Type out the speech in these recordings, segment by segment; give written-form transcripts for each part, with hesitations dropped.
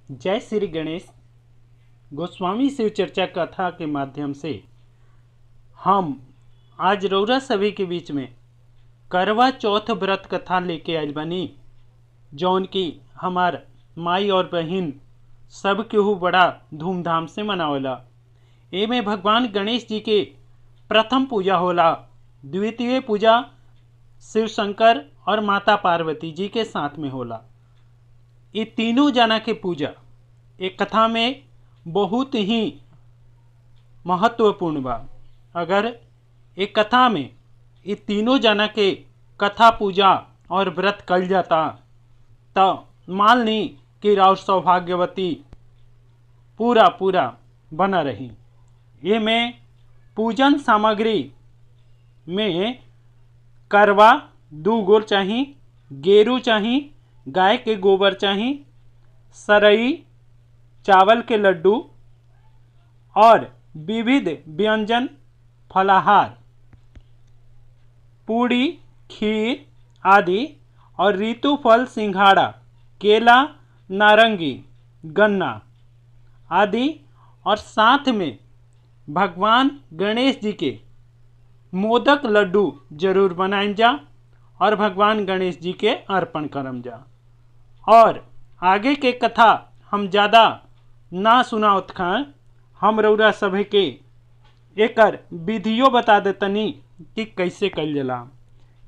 जय श्री गणेश। गोस्वामी शिव चर्चा कथा के माध्यम से हम आज रौरा सभी के बीच में करवा चौथ व्रत कथा लेके आयल बनी, जौन की हमार माई और बहन सब केहू बड़ा धूमधाम से मनावला। एमे भगवान गणेश जी के प्रथम पूजा होला, द्वितीय पूजा शिव शंकर और माता पार्वती जी के साथ में होला। ये तीनों जना के पूजा एक कथा में बहुत ही महत्वपूर्ण बा। अगर एक कथा में ये तीनों जना के कथा पूजा और व्रत कल जाता तो मान ली कि राउर सौभाग्यवती पूरा पूरा बना रही। ये में पूजन सामग्री में करवा 2 गोल चाहिए, गेरू चाहिए, गाय के गोबर चाहिए, सरई, चावल के लड्डू और विविध व्यंजन फलाहार, पूड़ी, खीर आदि और ऋतु फल सिंघाड़ा, केला, नारंगी, गन्ना आदि और साथ में भगवान गणेश जी के मोदक लड्डू जरूर बनाएं जा और भगवान गणेश जी के अर्पण करम जा। और आगे के कथा हम ज़्यादा ना सुनावत खां, हम रउरा सभे के एकर विधियों बता देतनी कि कैसे कल जाला।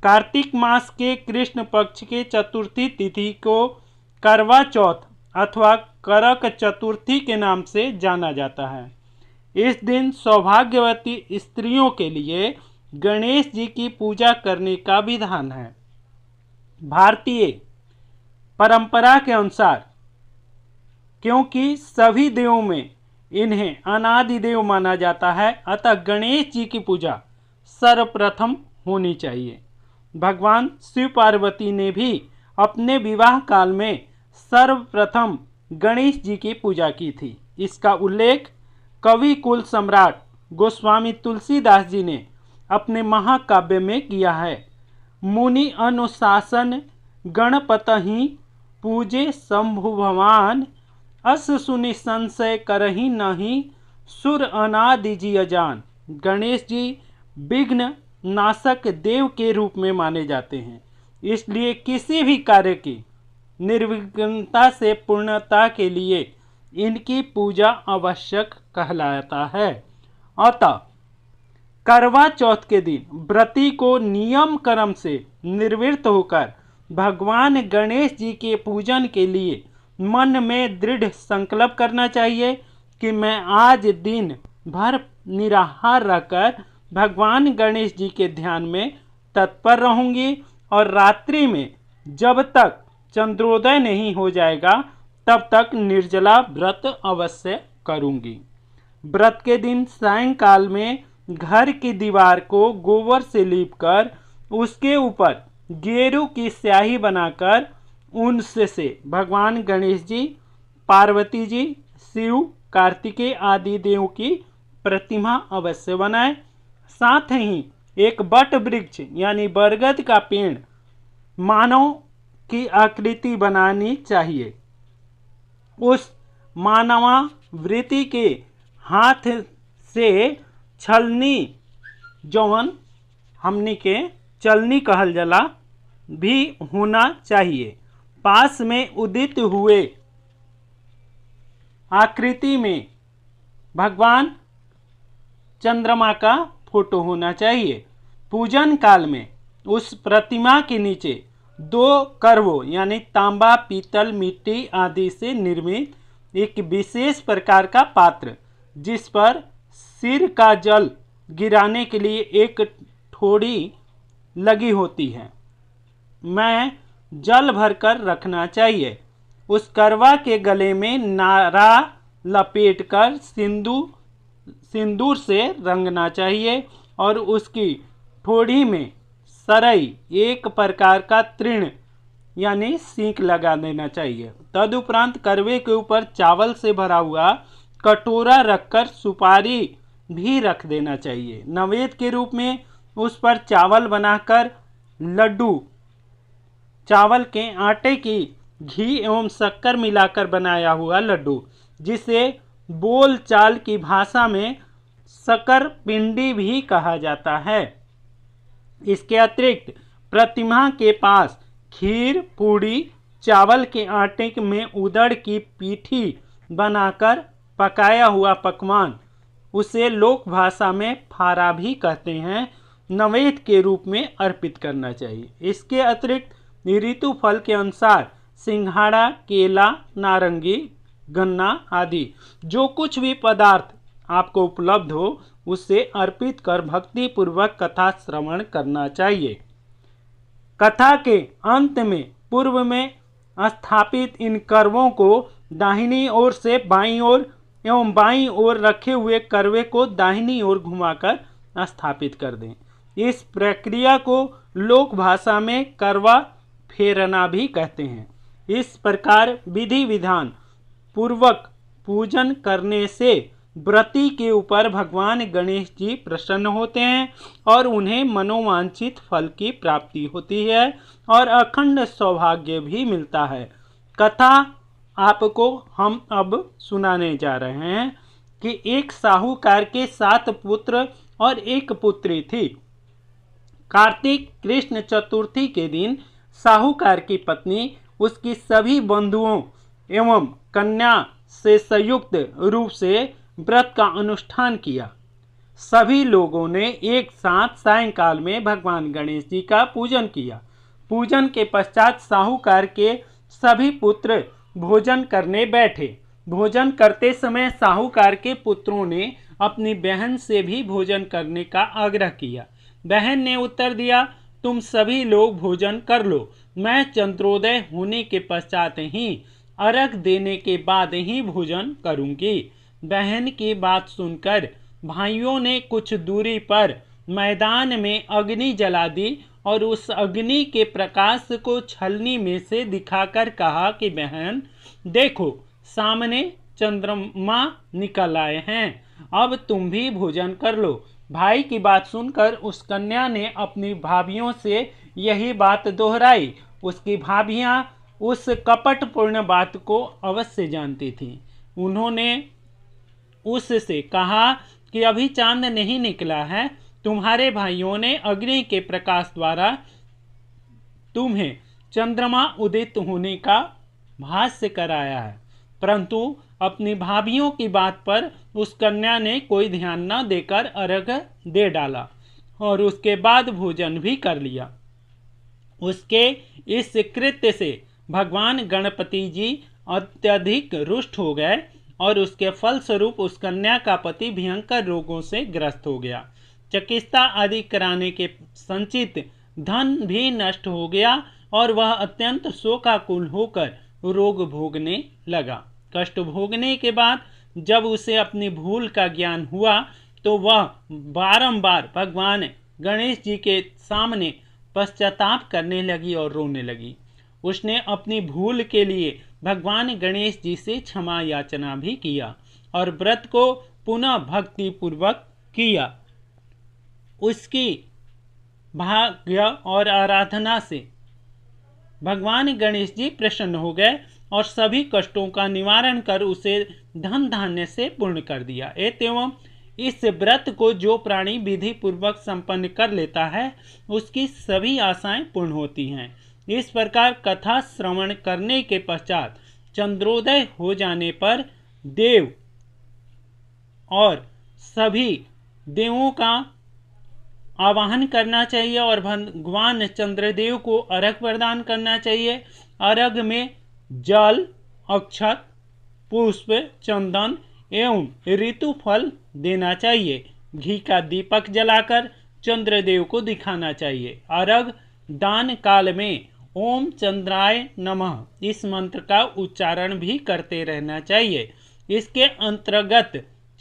कार्तिक मास के कृष्ण पक्ष के चतुर्थी तिथि को करवा चौथ अथवा करक चतुर्थी के नाम से जाना जाता है। इस दिन सौभाग्यवती स्त्रियों के लिए गणेश जी की पूजा करने का विधान है। भारतीय परंपरा के अनुसार क्योंकि सभी देवों में इन्हें अनादि देव माना जाता है, अतः गणेश जी की पूजा सर्वप्रथम होनी चाहिए। भगवान शिव पार्वती ने भी अपने विवाह काल में सर्वप्रथम गणेश जी की पूजा की थी। इसका उल्लेख कवि कुल सम्राट गोस्वामी तुलसीदास जी ने अपने महाकाव्य में किया है। मुनि अनुशासन गणपतहि पूजे शंभु भगवान, अस सुनि संशय करहि नहीं, सुर अनादि जी अजान। गणेश जी विघ्न नाशक देव के रूप में माने जाते हैं, इसलिए किसी भी कार्य की निर्विघ्नता से पूर्णता के लिए इनकी पूजा आवश्यक कहलाता है। अतः करवा चौथ के दिन व्रती को नियम कर्म से निर्वृत्त होकर भगवान गणेश जी के पूजन के लिए मन में दृढ़ संकल्प करना चाहिए कि मैं आज दिन भर निराहार रहकर भगवान गणेश जी के ध्यान में तत्पर रहूंगी और रात्रि में जब तक चंद्रोदय नहीं हो जाएगा तब तक निर्जला व्रत अवश्य करूंगी। व्रत के दिन सायंकाल में घर की दीवार को गोबर से लीपकर उसके ऊपर गेरू की स्याही बनाकर उनसे भगवान गणेश जी, पार्वती जी, शिव, कार्तिकेय आदि देवों की प्रतिमा अवश्य बनाएं। साथ ही एक वट वृक्ष यानी बरगद का पेड़ मानव की आकृति बनानी चाहिए। उस मानवावृत्ति के हाथ से छलनी, जौन हमनी के चलनी कहल जला, भी होना चाहिए। पास में उदित हुए आकृति में भगवान चंद्रमा का फोटो होना चाहिए। पूजन काल में उस प्रतिमा के नीचे 2 करवों यानी तांबा, पीतल, मिट्टी आदि से निर्मित एक विशेष प्रकार का पात्र, जिस पर सिर का जल गिराने के लिए एक ठोड़ी लगी होती है, मैं जल भरकर रखना चाहिए। उस करवा के गले में नारा लपेटकर सिंदूर से रंगना चाहिए और उसकी ठोड़ी में सरई, एक प्रकार का तृण यानी सींक लगा देना चाहिए। तदुपरांत करवे के ऊपर चावल से भरा हुआ कटोरा रखकर सुपारी भी रख देना चाहिए। नैवेद्य के रूप में उस पर चावल बनाकर लड्डू, चावल के आटे की घी एवं शक्कर मिलाकर बनाया हुआ लड्डू, जिसे बोल चाल की भाषा में शक्कर पिंडी भी कहा जाता है। इसके अतिरिक्त प्रतिमा के पास खीर, पूड़ी, चावल के आटे में उड़द की पीठी बनाकर पकाया हुआ पकवान, उसे लोक भाषा में फारा भी कहते हैं, नैवेद्य के रूप में अर्पित करना चाहिए। इसके अतिरिक्त ऋतु फल के अनुसार सिंघाड़ा, केला, नारंगी, गन्ना आदि जो कुछ भी पदार्थ आपको उपलब्ध हो उसे अर्पित कर भक्ति पूर्वक कथा श्रवण करना चाहिए। कथा के अंत में पूर्व में स्थापित इन करवों को दाहिनी ओर से बाईं ओर एवं बाईं ओर रखे हुए करवे को दाहिनी ओर घुमाकर स्थापित कर दें। इस प्रक्रिया को लोक भाषा में करवा फेरना भी कहते हैं। इस प्रकार विधि विधान पूर्वक पूजन करने से व्रती के ऊपर भगवान गणेश जी प्रसन्न होते हैं और उन्हें मनोवांछित फल की प्राप्ति होती है और अखंड सौभाग्य भी मिलता है। कथा आपको हम अब सुनाने जा रहे हैं कि एक साहूकार के 7 पुत्र और एक पुत्री थी। कार्तिक कृष्ण चतुर्थी के दिन साहूकार की पत्नी उसकी सभी बंधुओं एवं कन्या से संयुक्त रूप से व्रत का अनुष्ठान किया। सभी लोगों ने एक साथ सायंकाल में भगवान गणेश जी का पूजन किया। पूजन के पश्चात साहूकार के सभी पुत्र भोजन करने बैठे। भोजन करते समय साहूकार के पुत्रों ने अपनी बहन से भी भोजन करने का आग्रह किया। बहन ने उत्तर दिया, तुम सभी लोग भोजन कर लो, मैं चंद्रोदय होने के पश्चात ही अर्घ देने के बाद ही भोजन करूंगी। बहन की बात सुनकर भाइयों ने कुछ दूरी पर मैदान में अग्नि जला दी और उस अग्नि के प्रकाश को छलनी में से दिखाकर कहा कि बहन देखो, सामने चंद्रमा निकल आए हैं, अब तुम भी भोजन कर लो। भाई की बात सुनकर उस कन्या ने अपनी भाभियों से यही बात दोहराई। उसकी भाभियां उस कपटपूर्ण बात को अवश्य जानती थीं। उन्होंने उससे कहा कि अभी चांद नहीं निकला है, तुम्हारे भाइयों ने अग्नि के प्रकाश द्वारा तुम्हें चंद्रमा उदित होने का भाष्य कराया है। परंतु अपनी भाभियों की बात पर उस कन्या ने कोई ध्यान न देकर अर्घ दे डाला और उसके बाद भोजन भी कर लिया। उसके इस कृत्य से भगवान गणपति जी अत्यधिक रुष्ट हो गए और उसके फलस्वरूप उस कन्या का पति भयंकर रोगों से ग्रस्त हो गया। चिकित्सा आदि कराने के संचित धन भी नष्ट हो गया और वह अत्यंत शोकाकुल होकर रोग भोगने लगा। कष्ट भोगने के बाद जब उसे अपनी भूल का ज्ञान हुआ तो वह बारंबार भगवान गणेश जी के सामने पश्चाताप करने लगी और रोने लगी। उसने अपनी भूल के लिए भगवान गणेश जी से क्षमा याचना भी किया और व्रत को पुनः भक्ति पूर्वक किया। उसकी भाग्य और आराधना से भगवान गणेश जी प्रसन्न हो गए और सभी कष्टों का निवारण कर उसे धन धान्य से पूर्ण कर दिया। एवं इस व्रत को जो प्राणी विधि पूर्वक संपन्न कर लेता है उसकी सभी आशाएं पूर्ण होती हैं। इस प्रकार कथा श्रवण करने के पश्चात चंद्रोदय हो जाने पर देव और सभी देवों का आवाहन करना चाहिए और भगवान चंद्रदेव को अर्घ प्रदान करना चाहिए। अर्घ में जल, अक्षत, पुष्प, चंदन एवं ऋतु फल देना चाहिए। घी का दीपक जलाकर चंद्रदेव को दिखाना चाहिए। अर्घ दान काल में ओम चंद्राय नमः इस मंत्र का उच्चारण भी करते रहना चाहिए। इसके अंतर्गत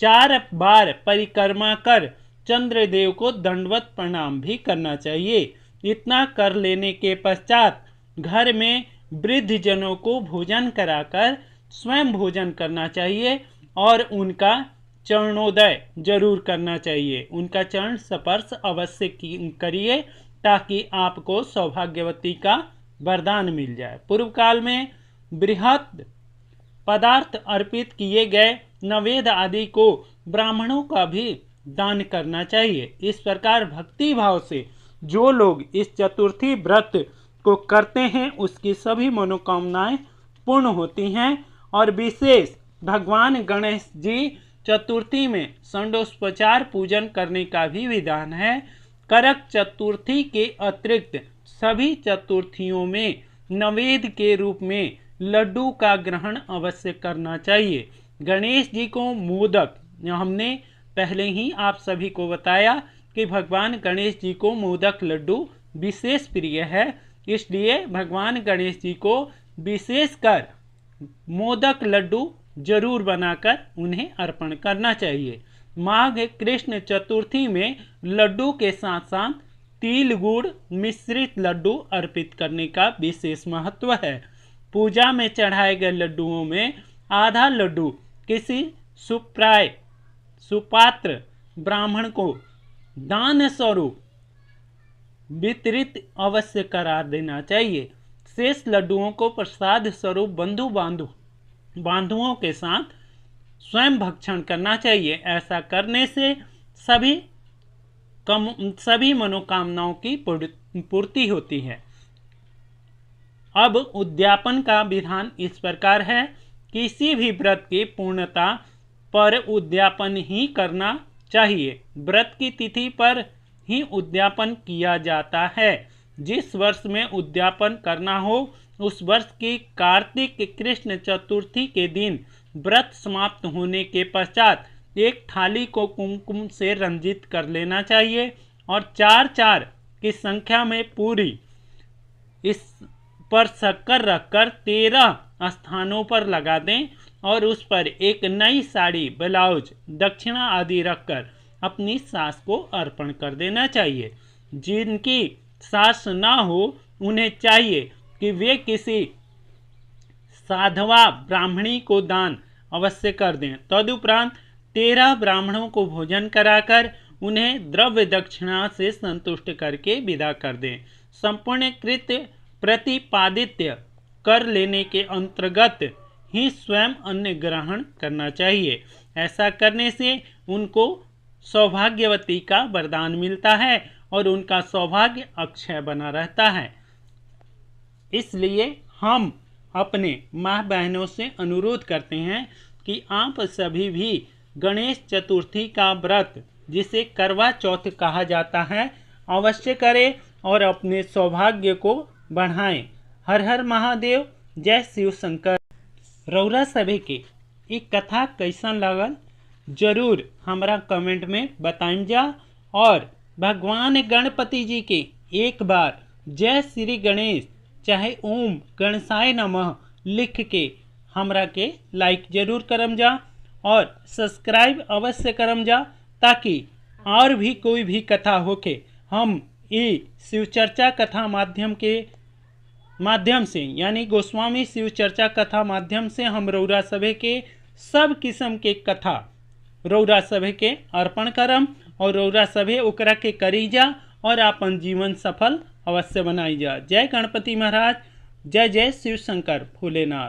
4 बार परिक्रमा कर चंद्रदेव को दंडवत प्रणाम भी करना चाहिए। इतना कर लेने के पश्चात घर में वृद्ध जनों को भोजन कराकर स्वयं भोजन करना चाहिए और उनका चरणोदय जरूर करना चाहिए। उनका चरण स्पर्श अवश्य करिए ताकि आपको सौभाग्यवती का वरदान मिल जाए। पूर्व काल में बृहद पदार्थ अर्पित किए गए नवेद आदि को ब्राह्मणों का भी दान करना चाहिए। इस प्रकार भक्ति भाव से जो लोग इस चतुर्थी व्रत को करते हैं उसकी सभी मनोकामनाएं पूर्ण होती हैं। और विशेष भगवान गणेश जी चतुर्थी में षंडोपचार पूजन करने का भी विधान है। करक चतुर्थी के अतिरिक्त सभी चतुर्थियों में नवेद के रूप में लड्डू का ग्रहण अवश्य करना चाहिए। गणेश जी को मोदक, हमने पहले ही आप सभी को बताया कि भगवान गणेश जी को मोदक लड्डू विशेष प्रिय है, इसलिए भगवान गणेश जी को विशेषकर मोदक लड्डू जरूर बनाकर उन्हें अर्पण करना चाहिए। माघ कृष्ण चतुर्थी में लड्डू के साथ साथ तिल गुड़ मिश्रित लड्डू अर्पित करने का विशेष महत्व है। पूजा में चढ़ाए गए लड्डुओं में आधा लड्डू किसी सुपात्र ब्राह्मण को दान स्वरूप वितरित अवश्य करा देना चाहिए। शेष लड्डुओं को प्रसाद स्वरूप बंधु बांधुओं के साथ स्वयं भक्षण करना चाहिए। ऐसा करने से सभी मनोकामनाओं की पूर्ति होती है। अब उद्यापन का विधान इस प्रकार है, किसी भी व्रत की पूर्णता पर उद्यापन ही करना चाहिए। व्रत की तिथि पर ही उद्यापन किया जाता है। जिस वर्ष में उद्यापन करना हो उस वर्ष की कार्तिक कृष्ण चतुर्थी के दिन व्रत समाप्त होने के पश्चात एक थाली को कुमकुम से रंजित कर लेना चाहिए और 4-4 की संख्या में पूरी इस पर शक्कर रखकर 13 स्थानों पर लगा दें और उस पर एक नई साड़ी, ब्लाउज, दक्षिणा आदि रखकर अपनी सास को अर्पण कर देना चाहिए। जिनकी सास ना हो उन्हें चाहिए कि वे किसी साधवा ब्राह्मणी को दान अवश्य कर दें। तदुपरांत 13 ब्राह्मणों को भोजन कराकर उन्हें द्रव्य दक्षिणा से संतुष्ट करके विदा कर दें। संपूर्ण कृत्य प्रतिपादित्य कर लेने के अंतर्गत ही स्वयं अन्न ग्रहण करना चाहिए। ऐसा करने से उनको सौभाग्यवती का वरदान मिलता है और उनका सौभाग्य अक्षय बना रहता है। इसलिए हम अपने माँ बहनों से अनुरोध करते हैं कि आप सभी भी गणेश चतुर्थी का व्रत, जिसे करवा चौथ कहा जाता है, अवश्य करें और अपने सौभाग्य को बढ़ाएं। हर हर महादेव, जय शिव शंकर। रौरा सभी के एक कथा कैसन लगल जरूर हमरा कमेंट में बताइम जा और भगवान गणपति जी के एक बार जय श्री गणेश चाहे ओम गणेशाय नमः लिख के हमरा के लाइक जरूर करम जा और सब्सक्राइब अवश्य करम जा, ताकि और भी कोई भी कथा होके हम ये शिव चर्चा कथा माध्यम से यानी गोस्वामी शिव चर्चा कथा माध्यम से हम रौरा सभे के सब किस्म के कथा रौरा सभे के अर्पण करम और रौरा सभे ओकरा के करी जा और अपन जीवन सफल अवश्य बनाई जा। जय गणपति महाराज, जय जय शिव शंकर भोलेनाथ।